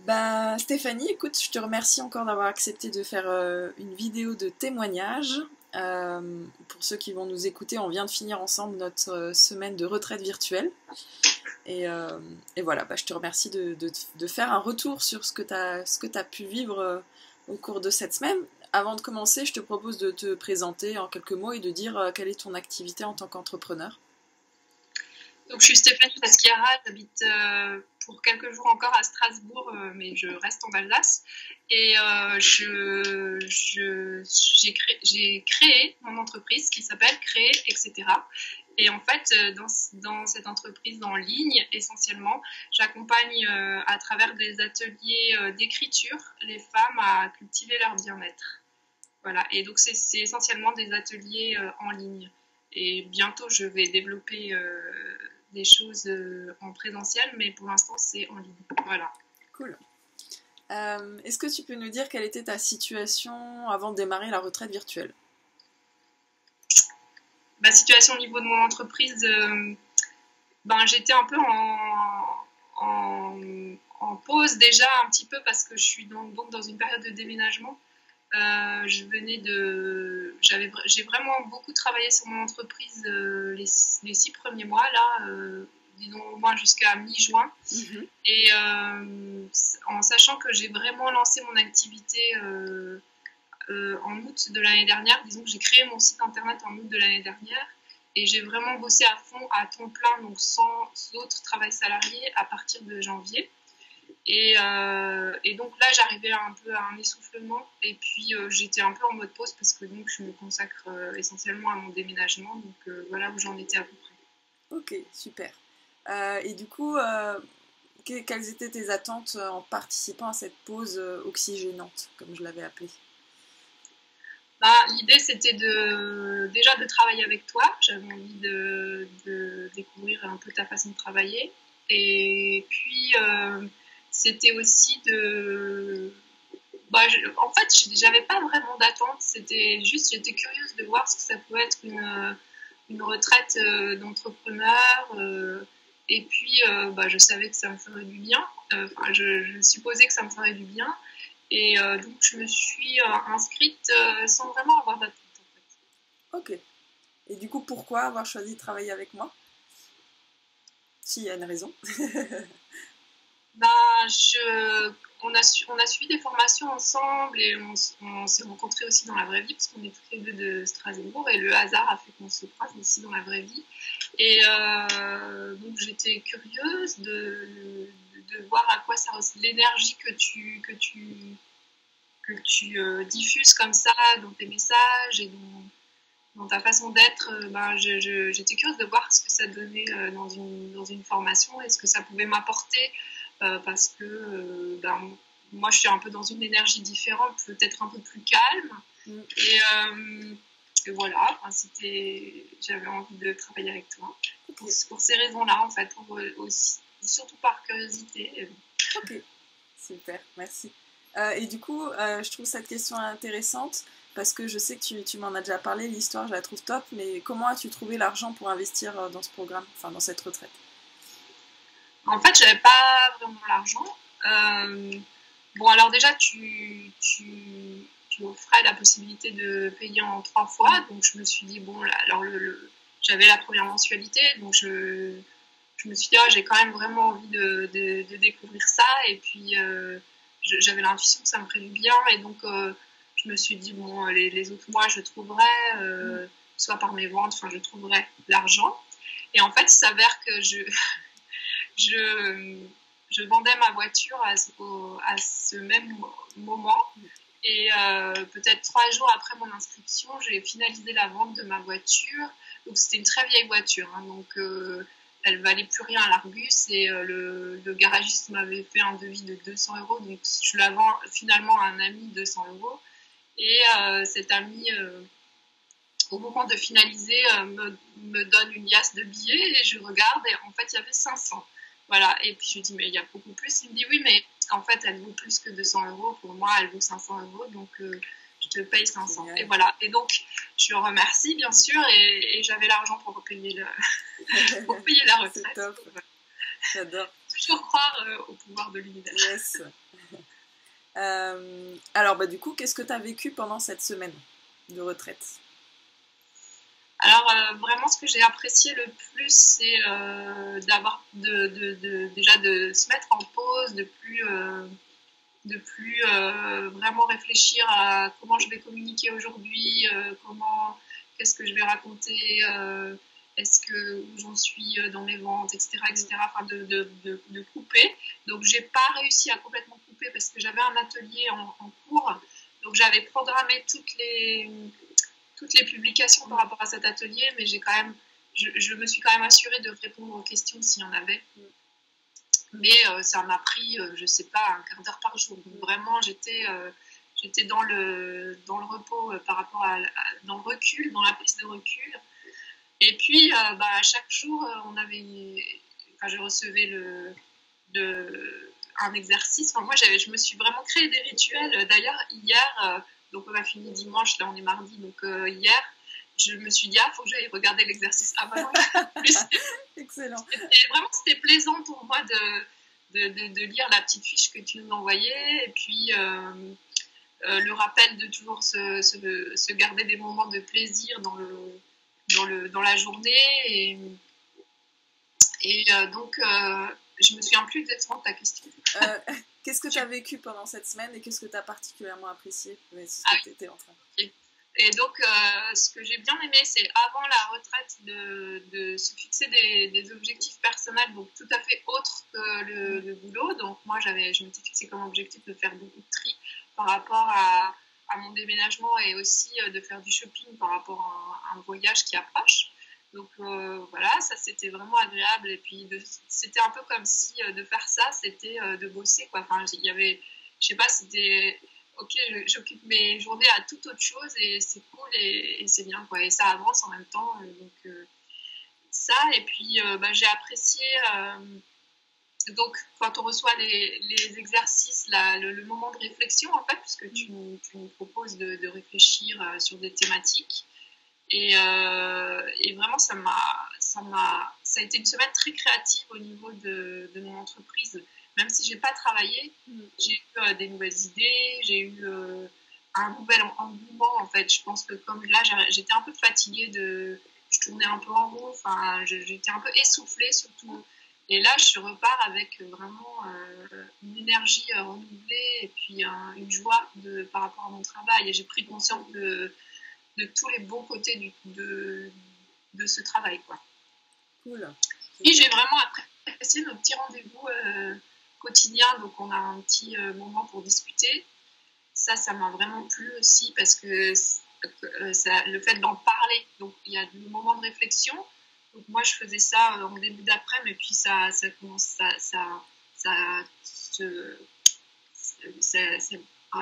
Ben, Stéphanie, écoute, je te remercie encore d'avoir accepté de faire une vidéo de témoignage. Pour ceux qui vont nous écouter, on vient de finir ensemble notre semaine de retraite virtuelle. Et, euh, et voilà, bah, je te remercie de faire un retour sur ce que tu as pu vivre au cours de cette semaine. Avant de commencer, je te propose de te présenter en quelques mots et de dire quelle est ton activité en tant qu'entrepreneur. Donc, je suis Stéphanie Paschiara, j'habite pour quelques jours encore à Strasbourg, mais je reste en Alsace. Et j'ai créé mon entreprise qui s'appelle Créer, etc. Et en fait, dans cette entreprise en ligne, essentiellement, j'accompagne à travers des ateliers d'écriture les femmes à cultiver leur bien-être. Voilà, et donc c'est essentiellement des ateliers en ligne. Et bientôt, je vais développer des choses en présentiel, mais pour l'instant, c'est en ligne. Voilà. Cool. Est-ce que tu peux nous dire quelle était ta situation avant de démarrer la retraite virtuelle? Ma situation au niveau de mon entreprise, j'étais un peu en, en pause déjà un petit peu parce que je suis donc dans une période de déménagement. J'ai vraiment beaucoup travaillé sur mon entreprise les 6 premiers mois là, disons au moins jusqu'à mi-juin. Mhm. Et en sachant que j'ai vraiment lancé mon activité en août de l'année dernière, disons que j'ai créé mon site internet en août de l'année dernière. Et j'ai vraiment bossé à fond, à temps plein, donc sans autre travail salarié à partir de janvier. Et donc là, j'arrivais un peu à un essoufflement. Et puis, j'étais un peu en mode pause parce que donc, je me consacre essentiellement à mon déménagement. Donc, voilà où j'en étais à peu près. Ok, super. Et du coup, quelles étaient tes attentes en participant à cette pause oxygénante, comme je l'avais appelée? L'idée, c'était déjà de travailler avec toi. J'avais envie de découvrir un peu ta façon de travailler. Et puis, c'était aussi en fait, j'avais pas vraiment d'attente. C'était juste, j'étais curieuse de voir ce que ça pouvait être une retraite d'entrepreneur. Et puis, je savais que ça me ferait du bien. Je supposais que ça me ferait du bien. Et donc, je me suis inscrite sans vraiment avoir d'attente, en fait. Ok. Et du coup, pourquoi avoir choisi de travailler avec moi? S'il y a une raison. Ben, on a suivi des formations ensemble et on s'est rencontrés aussi dans la vraie vie parce qu'on est tous les deux de Strasbourg et le hasard a fait qu'on se croise aussi dans la vraie vie. Et donc j'étais curieuse de voir à quoi ça ressemble, l'énergie que tu diffuses comme ça dans tes messages et dans ta façon d'être. J'étais curieuse de voir ce que ça donnait dans une formation et ce que ça pouvait m'apporter parce que moi je suis un peu dans une énergie différente, peut-être un peu plus calme. Mm. Et voilà, j'avais envie de travailler avec toi pour ces raisons-là en fait, aussi, surtout par curiosité. Ok, super, merci. Et du coup, je trouve cette question intéressante parce que je sais que tu m'en as déjà parlé, l'histoire, je la trouve top, mais comment as-tu trouvé l'argent pour investir dans ce programme, enfin dans cette retraite? En fait, j'avais pas vraiment l'argent. Bon, alors déjà, tu offrais la possibilité de payer en 3 fois. Donc, je me suis dit, bon, là, alors j'avais la première mensualité. Donc, je me suis dit, j'ai quand même vraiment envie de découvrir ça. Et puis, j'avais l'intuition que ça me ferait du bien. Et donc, je me suis dit, bon, les autres mois, je trouverai, soit par mes ventes, enfin, je trouverai l'argent. Et en fait, il s'avère que je, je vendais ma voiture à ce même moment. Et peut-être 3 jours après mon inscription, j'ai finalisé la vente de ma voiture. Donc c'était une très vieille voiture, hein, donc elle valait plus rien à l'Argus et le garagiste m'avait fait un devis de 200 euros. Donc je la vends finalement à un ami 200 euros. Et cet ami, au moment de finaliser, me donne une liasse de billets et je regarde et en fait il y avait 500. Voilà, et puis je lui dis mais il y a beaucoup plus. Il me dit oui mais en fait elle vaut plus que 200 euros. Pour moi elle vaut 500 euros donc je te paye 500. Et voilà, et donc je le remercie bien sûr et j'avais l'argent pour payer, pour payer la retraite. C'est top, j'adore. toujours croire au pouvoir de l'univers. Yes. Alors, du coup, qu'est-ce que tu as vécu pendant cette semaine de retraite? Alors, vraiment, ce que j'ai apprécié le plus, c'est d'avoir déjà de se mettre en pause, de plus vraiment réfléchir à comment je vais communiquer aujourd'hui, qu'est-ce que je vais raconter, est-ce que où j'en suis dans mes ventes, etc., etc. Enfin, de couper. Donc, j'ai pas réussi à complètement couper parce que j'avais un atelier en cours. Donc, j'avais programmé toutes les publications par rapport à cet atelier, mais je me suis quand même assurée de répondre aux questions s'il y en avait. Mais ça m'a pris, je sais pas, un quart d'heure par jour. Donc vraiment, j'étais dans le repos par rapport dans le recul, dans la prise de recul. Et puis, à chaque jour, je recevais un exercice. Enfin, moi, je me suis vraiment créé des rituels. D'ailleurs, hier, donc on a fini dimanche, là on est mardi, donc hier, je me suis dit, faut que j'aille regarder l'exercice. Ah bah non, excellent. Et vraiment, c'était plaisant pour moi de lire la petite fiche que tu nous envoyais. Et puis, le rappel de toujours se garder des moments de plaisir dans la journée. Et donc, je me souviens plus exactement de ta question. Qu'est-ce que tu as vécu pendant cette semaine et qu'est-ce que tu as particulièrement apprécié? Étais en train. Okay. Et donc, ce que j'ai bien aimé, c'est avant la retraite de se fixer des objectifs personnels, donc tout à fait autres que le boulot. Donc, moi, je m'étais fixé comme objectif de faire beaucoup de tri par rapport à mon déménagement et aussi de faire du shopping par rapport à un voyage qui approche. Donc, voilà, ça, c'était vraiment agréable. Et puis, c'était un peu comme si de faire ça, c'était de bosser, quoi. Enfin, il y avait, je sais pas, c'était... Ok, j'occupe mes journées à toute autre chose et c'est cool et c'est bien, quoi. Et ça avance en même temps. Donc, ça, et puis j'ai apprécié. Donc, quand on reçoit les exercices, le moment de réflexion, en fait, puisque tu nous proposes de réfléchir sur des thématiques. Et vraiment, ça a été une semaine très créative au niveau de mon entreprise. Même si j'ai pas travaillé, j'ai eu des nouvelles idées, j'ai eu un nouvel engouement, en fait. Je pense que comme là, j'étais un peu fatiguée je tournais un peu en rond, enfin, j'étais un peu essoufflée surtout. Et là, je repars avec vraiment une énergie renouvelée et puis une joie par rapport à mon travail. Et j'ai pris conscience de tous les bons côtés de ce travail, quoi. Cool. Et j'ai vraiment apprécié nos petits rendez-vous quotidiens. Donc, on a un petit moment pour discuter. Ça m'a vraiment plu aussi parce que le fait d'en parler, donc il y a le moment de réflexion. Donc, moi, je faisais ça en début d'après-midi, et puis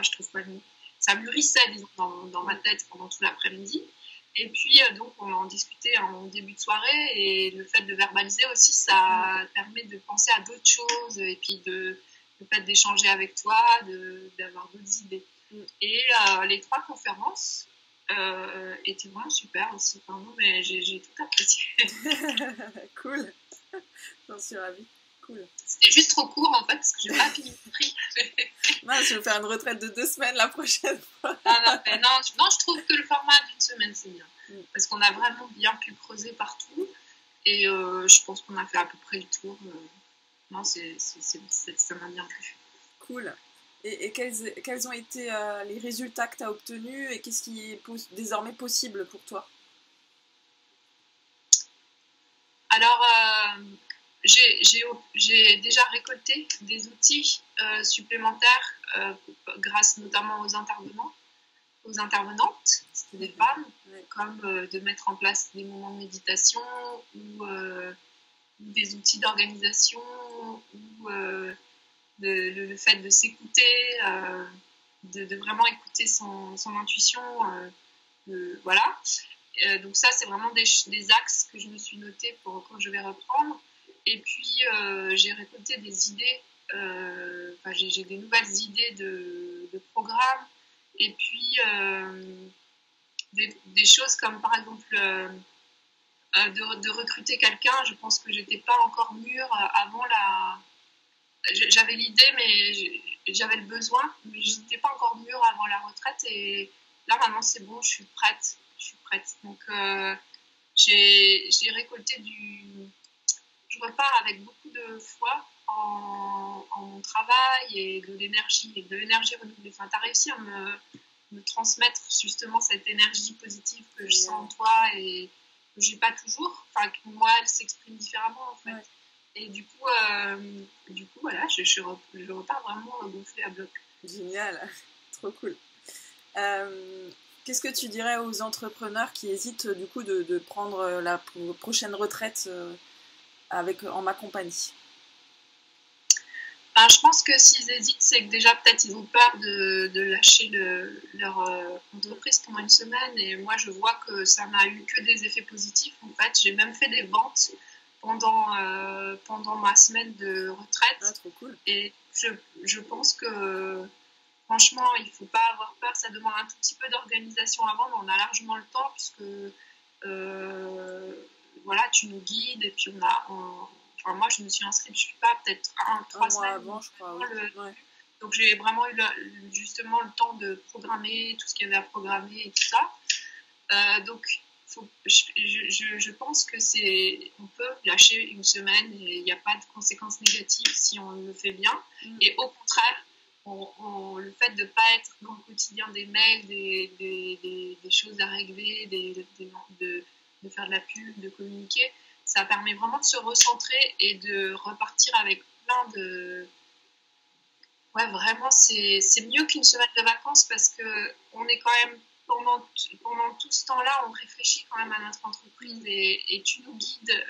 je trouve pas le mot. Ça mûrissait, disons, dans ma tête pendant tout l'après-midi. Et puis, donc, on en discutait en début de soirée. Et le fait de verbaliser aussi, ça permet de penser à d'autres choses. Et puis, le fait d'échanger avec toi, d'avoir d'autres idées. Et les 3 conférences étaient vraiment super aussi. Pardon, mais j'ai tout apprécié. Cool. J'en suis ravie. Cool. C'était juste trop court, en fait, parce que j'ai pas fini le prix. Non, je vais faire une retraite de 2 semaines la prochaine fois. Non, je trouve que le format d'une semaine, c'est bien. Parce qu'on a vraiment bien pu creuser partout. Et je pense qu'on a fait à peu près le tour. Non, ça m'a bien plu. Cool. Et quels ont été les résultats que tu as obtenus et qu'est-ce qui est désormais possible pour toi? Alors, j'ai déjà récolté des outils supplémentaires grâce notamment aux intervenantes, c'était des femmes, comme de mettre en place des moments de méditation ou des outils d'organisation ou le fait de s'écouter, de vraiment écouter son intuition, voilà. Donc ça, c'est vraiment des axes que je me suis notés pour quand je vais reprendre. Et puis, j'ai récolté des idées, j'ai des nouvelles idées de programmes. Et puis, des choses comme, par exemple, de recruter quelqu'un. Je pense que j'étais pas encore mûre avant j'avais l'idée, mais j'avais le besoin, mais je n'étais pas encore mûre avant la retraite. Et là, maintenant, c'est bon, je suis prête. Donc, j'ai récolté je repars avec beaucoup de foi en mon travail et de l'énergie renouvelée. Enfin, tu as réussi à me transmettre justement cette énergie positive que je sens en toi et que j'ai pas toujours. Enfin, moi, elle s'exprime différemment en fait. Ouais. Et du coup, voilà, je repars vraiment gonflée à bloc. Génial, trop cool. Qu'est-ce que tu dirais aux entrepreneurs qui hésitent du coup de prendre la prochaine retraite en ma compagnie? Je pense que s'ils hésitent, c'est que déjà peut-être ils ont peur de lâcher leur entreprise pendant une semaine. Et moi, je vois que ça n'a eu que des effets positifs. En fait, j'ai même fait des ventes pendant ma semaine de retraite. Ah, trop cool. Et je pense que franchement, il ne faut pas avoir peur. Ça demande un tout petit peu d'organisation avant, mais on a largement le temps puisque voilà, tu nous guides et puis Enfin, moi, je me suis inscrite, je ne suis pas peut-être 3 semaines avant, je crois. Ouais. Donc, j'ai vraiment eu justement le temps de programmer tout ce qu'il y avait à programmer et tout ça. Donc, je pense que on peut lâcher une semaine et il n'y a pas de conséquences négatives si on le fait bien. Et au contraire, le fait de ne pas être dans le quotidien des mails, des choses à régler, de faire de la pub, de communiquer, ça permet vraiment de se recentrer et de repartir avec plein de... Ouais, vraiment, c'est mieux qu'une semaine de vacances parce qu'on est quand même, pendant tout ce temps-là, on réfléchit quand même à notre entreprise et tu nous guides.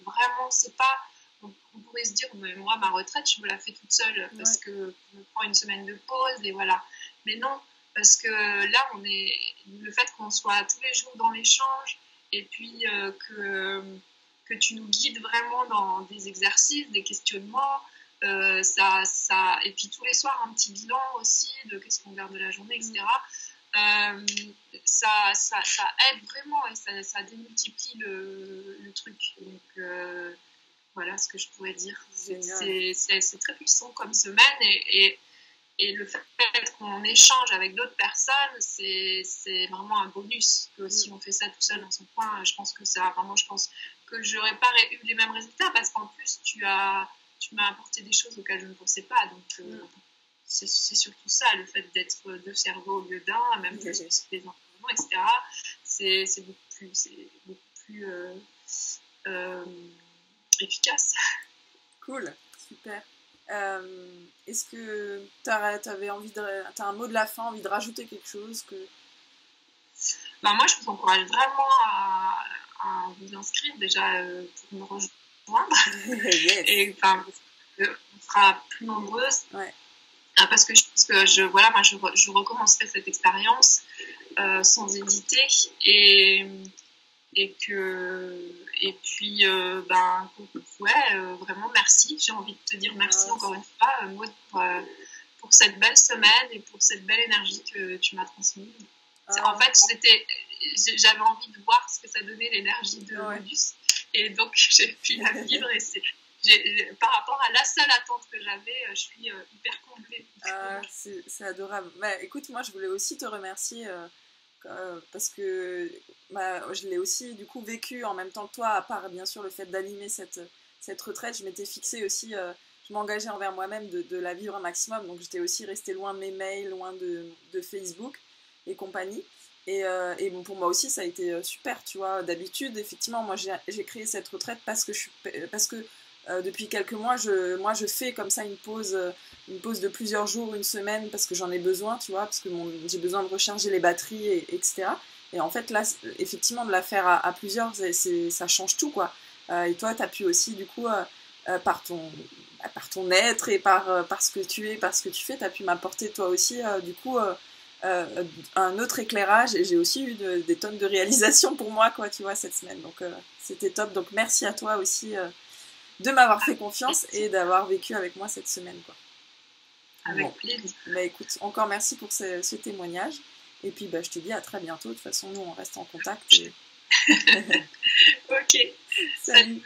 Vraiment, c'est pas... On pourrait se dire, mais moi, ma retraite, je me la fais toute seule parce que je prends une semaine de pause et voilà. Mais non, parce que là, le fait qu'on soit tous les jours dans l'échange et puis que tu nous guides vraiment dans des exercices, des questionnements, et puis tous les soirs, un petit bilan aussi de qu'est-ce qu'on garde de la journée, etc. Ça aide vraiment et ça démultiplie le truc. Donc, voilà ce que je pourrais dire. C'est très puissant comme semaine et le fait qu'on échange avec d'autres personnes, c'est vraiment un bonus. Que si on fait ça tout seul dans son coin, je pense que je n'aurais pas eu les mêmes résultats parce qu'en plus, tu m'as apporté des choses auxquelles je ne pensais pas. Donc, c'est surtout ça, le fait d'être deux cerveaux au lieu d'un, même plus les environnements, etc. C'est beaucoup plus efficace. Cool, super. Est-ce que t'as un mot de la fin, envie de rajouter quelque chose Moi, je vous encourage vraiment à vous inscrire déjà pour me rejoindre. Yes. Et on sera plus nombreuses. Ouais. Parce que je pense que je recommencerai cette expérience sans hésiter et puis vraiment merci, j'ai envie de te dire merci encore une fois Maud pour cette belle semaine et pour cette belle énergie que tu m'as transmise. En fait j'avais envie de voir ce que ça donnait l'énergie de Modus et donc j'ai pu la vivre et par rapport à la seule attente que j'avais, je suis hyper comblée. C'est adorable. Écoute, moi je voulais aussi te remercier parce que je l'ai aussi du coup vécu en même temps que toi, à part bien sûr le fait d'animer cette retraite. Je m'étais fixée aussi, je m'engageais envers moi-même de la vivre un maximum, donc j'étais aussi restée loin de mes mails, loin de Facebook et compagnie. Et pour moi aussi ça a été super, tu vois. D'habitude effectivement moi j'ai créé cette retraite parce que depuis quelques mois je fais comme ça une pause de plusieurs jours, une semaine, parce que j'en ai besoin, tu vois, parce que j'ai besoin de recharger les batteries, etc. Et en fait là effectivement de la faire à plusieurs, ça change tout, quoi. Et toi tu as pu aussi du coup par ton être et par ce que tu es, par ce que tu fais, tu as pu m'apporter toi aussi du coup un autre éclairage, et j'ai aussi eu des tonnes de réalisations pour moi, quoi, tu vois, cette semaine. Donc c'était top. Donc merci à toi aussi de m'avoir fait confiance et d'avoir vécu avec moi cette semaine, quoi. Avec plaisir. Écoute, encore merci pour ce témoignage. Et puis je te dis à très bientôt. De toute façon, nous on reste en contact. Ok. Salut.